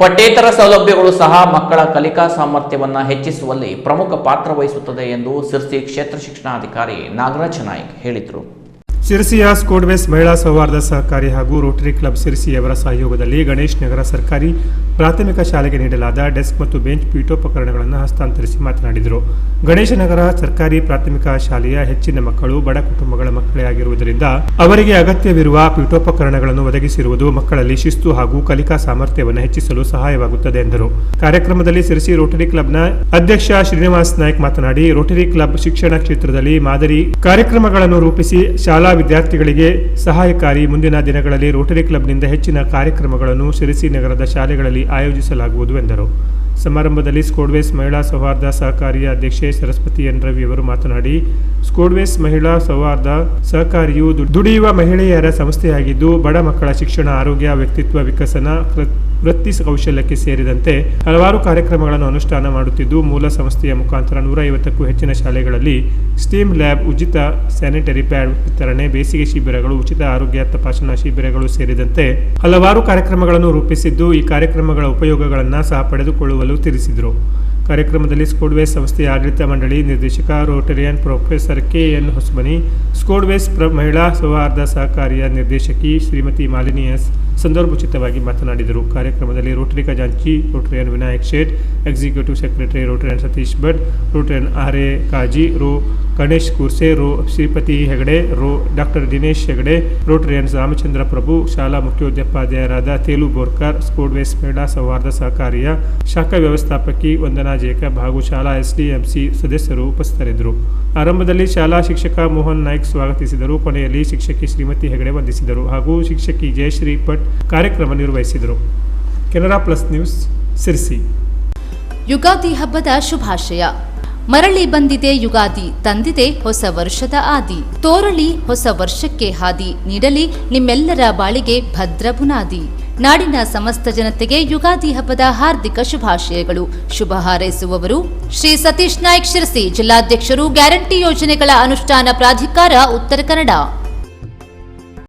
ಪಠ್ಯೇತರ ಸೌಲಭ್ಯಗಳು ಸಹ ಮಕ್ಕಳ ಕಲಿಕಾ ಸಾಮರ್ಥ್ಯವನ್ನು ಹೆಚ್ಚಿಸುವಲ್ಲಿ ಪ್ರಮುಖ ಪಾತ್ರ ವಹಿಸುತ್ತದೆ ಎಂದು ಸಿರ್ಸಿ ಕ್ಷೇತ್ರ ಶಿಕ್ಷಣಾಧಿಕಾರಿ ನಾಗರಾಜ್ ನಾಯ್ಕ್ ಹೇಳಿದರು. ಸಿರ್ಸಿಯ ಸ್ಕೋಡ್ವೇಸ್ ಮಹಿಳಾ ಸೌಹಾರ್ದ ಸಹಕಾರಿ ಹಾಗೂ ರೋಟರಿ ಕ್ಲಬ್ ಸಿರ್ಸಿಯವರ ಸಹಯೋಗದಲ್ಲಿ ಗಣೇಶ್ ನಗರ ಸರ್ಕಾರಿ ಪ್ರಾಥಮಿಕ ಶಾಲೆಗೆ ನೀಡಲಾದ ಡೆಸ್ಕ್ ಮತ್ತು ಬೆಂಚ್ ಪೀಠೋಪಕರಣಗಳನ್ನು ಹಸ್ತಾಂತರಿಸಿ ಮಾತನಾಡಿದರು. ಗಣೇಶ ನಗರ ಸರ್ಕಾರಿ ಪ್ರಾಥಮಿಕ ಶಾಲೆಯ ಹೆಚ್ಚಿನ ಮಕ್ಕಳು ಬಡ ಕುಟುಂಬಗಳ ಮಕ್ಕಳೇ ಆಗಿರುವುದರಿಂದ ಅವರಿಗೆ ಅಗತ್ಯವಿರುವ ಪೀಠೋಪಕರಣಗಳನ್ನು ಒದಗಿಸಿರುವುದು ಮಕ್ಕಳಲ್ಲಿ ಶಿಸ್ತು ಹಾಗೂ ಕಲಿಕಾ ಸಾಮರ್ಥ್ಯವನ್ನು ಹೆಚ್ಚಿಸಲು ಸಹಾಯವಾಗುತ್ತದೆ ಎಂದರು. ಕಾರ್ಯಕ್ರಮದಲ್ಲಿ ಸಿರ್ಸಿ ರೋಟರಿ ಕ್ಲಬ್ನ ಅಧ್ಯಕ್ಷ ಶ್ರೀನಿವಾಸ್ ನಾಯ್ಕ್ ಮಾತನಾಡಿ, ರೋಟರಿ ಕ್ಲಬ್ ಶಿಕ್ಷಣ ಕ್ಷೇತ್ರದಲ್ಲಿ ಮಾದರಿ ಕಾರ್ಯಕ್ರಮಗಳನ್ನು ರೂಪಿಸಿ ಶಾಲಾ ವಿದ್ಯಾರ್ಥಿಗಳಿಗೆ ಸಹಾಯಕಾರಿ. ಮುಂದಿನ ದಿನಗಳಲ್ಲಿ ರೋಟರಿ ಕ್ಲಬ್ನಿಂದ ಹೆಚ್ಚಿನ ಕಾರ್ಯಕ್ರಮಗಳನ್ನು ಸಿರ್ಸಿ ನಗರದ ಶಾಲೆಗಳಲ್ಲಿ ಆಯೋಜಿಸಲಾಗುವುದು ಎಂದರು. ಸಮಾರಂಭದಲ್ಲಿ ಸ್ಕೋಡ್ವೇಸ್ ಮಹಿಳಾ ಸೌಹಾರ್ದ ಸಹಕಾರಿಯ ಅಧ್ಯಕ್ಷೆ ಸರಸ್ವತಿ ಎನ್ ರವಿ ಅವರು ಮಾತನಾಡಿ, ಸ್ಕೋಡ್ವೇಸ್ ಮಹಿಳಾ ಸೌಹಾರ್ದ ಸಹಕಾರಿಯು ದುಡಿಯುವ ಮಹಿಳೆಯರ ಸಂಸ್ಥೆಯಾಗಿದ್ದು ಬಡ ಮಕ್ಕಳ ಶಿಕ್ಷಣ, ಆರೋಗ್ಯ, ವ್ಯಕ್ತಿತ್ವ ವಿಕಸನ, ವೃತ್ತಿ ಕೌಶಲ್ಯಕ್ಕೆ ಸೇರಿದಂತೆ ಹಲವಾರು ಕಾರ್ಯಕ್ರಮಗಳನ್ನು ಅನುಷ್ಠಾನ ಮಾಡುತ್ತಿದ್ದು ಮೂಲ ಸಂಸ್ಥೆಯ ಮುಖಾಂತರ 150ಕ್ಕೂ ಹೆಚ್ಚಿನ ಶಾಲೆಗಳಲ್ಲಿ ಸ್ಟೀಮ್ ಲ್ಯಾಬ್, ಉಚಿತ ಸ್ಯಾನಿಟರಿ ಪ್ಯಾಡ್ ವಿತರಣೆ, ಬೇಸಿಗೆ ಶಿಬಿರಗಳು, ಉಚಿತ ಆರೋಗ್ಯ ತಪಾಸಣಾ ಶಿಬಿರಗಳು ಸೇರಿದಂತೆ ಹಲವಾರು ಕಾರ್ಯಕ್ರಮಗಳನ್ನು ರೂಪಿಸಿದ್ದು ಈ ಕಾರ್ಯಕ್ರಮಗಳ ಉಪಯೋಗಗಳನ್ನು ಸಹ ಪಡೆದುಕೊಳ್ಳುವಲು ತಿಳಿಸಿದರು. ಕಾರ್ಯಕ್ರಮದಲ್ಲಿ ಸ್ಕೋಡ್ವೇಸ್ ಸಂಸ್ಥೆಯ ಆಡಳಿತ ಮಂಡಳಿ ನಿರ್ದೇಶಕ ರೋಟರಿಯನ್ ಪ್ರೊಫೆಸರ್ ಕೆಎನ್ ಹೊಸಮನಿ, ಸ್ಕೋಡ್ವೇಸ್ ಮಹಿಳಾ ಸೌಹಾರ್ದ ಸಹಕಾರಿಯ ನಿರ್ದೇಶಕಿ ಶ್ರೀಮತಿ ಮಾಲಿನಿ ಎಸ್ ಸಂದರ್ಭೋಚಿತವಾಗಿ ಮಾತನಾಡಿದರು. ಕಾರ್ಯಕ್ರಮದಲ್ಲಿ ರೋಟರಿ ಖಜಾಂಚಿ rotarian Vinayak Shet, executive secretary rotarian Satish Bhat, rotarian R A Kazi, ರೋ ಗಣೇಶ್ ಕುರ್ಸೆ, ರೋ ಶ್ರೀಪತಿ ಹೆಗಡೆ, ರೋ ಡಾಕ್ಟರ್ ದಿನೇಶ್ ಹೆಗಡೆ, ರೋಟರಿಯನ್ ರಾಮಚಂದ್ರ ಪ್ರಭು, ಶಾಲಾ ಮುಖ್ಯೋಪಾಧ್ಯಾಯರಾದ ತೇಲು ಬೋರ್ಕರ್, ಸ್ಕೋಡ್ವೇಸ್ ಮಹಿಳಾ ಸೌಹಾರ್ದ ಸಹಕಾರಿಯ ಶಾಖಾ ವ್ಯವಸ್ಥಾಪಕಿ ವಂದನಾ ಜೇಕಬ್ ಹಾಗೂ ಶಾಲಾ ಎಸ್ಡಿಎಂಸಿ ಸದಸ್ಯರು ಉಪಸ್ಥಿತರಿದ್ದರು. ಆರಂಭದಲ್ಲಿ ಶಾಲಾ ಶಿಕ್ಷಕ ಮೋಹನ್ ನಾಯ್ಕ್ ಸ್ವಾಗತಿಸಿದರು. ಕೊನೆಯಲ್ಲಿ ಶಿಕ್ಷಕಿ ಶ್ರೀಮತಿ ಹೆಗಡೆ ವಂದಿಸಿದರು ಹಾಗೂ ಶಿಕ್ಷಕಿ ಜಯಶ್ರೀ ಭಟ್ ಕಾರ್ಯಕ್ರಮ ನಿರ್ವಹಿಸಿದರು. Canara plus news, Sirsi. ಯುಗಾದಿ ಹಬ್ಬದ ಶುಭಾಶಯ. ಮರಳಿ ಬಂದಿದೆ ಯುಗಾದಿ, ತಂದಿದೆ ಹೊಸ ವರ್ಷದ ಆದಿ. ತೋರಳಿ ಹೊಸ ವರ್ಷಕ್ಕೆ ಹಾದಿ, ನೀಡಲಿ ನಿಮ್ಮೆಲ್ಲರ ಬಾಳಿಗೆ ಭದ್ರ ಬುನಾದಿ. ನಾಡಿನ ಸಮಸ್ತ ಜನತೆಗೆ ಯುಗಾದಿ ಹಬ್ಬದ ಹಾರ್ದಿಕ ಶುಭಾಶಯಗಳು. ಶುಭ ಹಾರೈಸುವವರು ಶ್ರೀ ಸತೀಶ್ ನಾಯ್ಕ್ ಶಿರ್ಸಿ, ಜಿಲ್ಲಾಧ್ಯಕ್ಷರು, ಗ್ಯಾರಂಟಿ ಯೋಜನೆಗಳ ಅನುಷ್ಠಾನ ಪ್ರಾಧಿಕಾರ, ಉತ್ತರ ಕನ್ನಡ.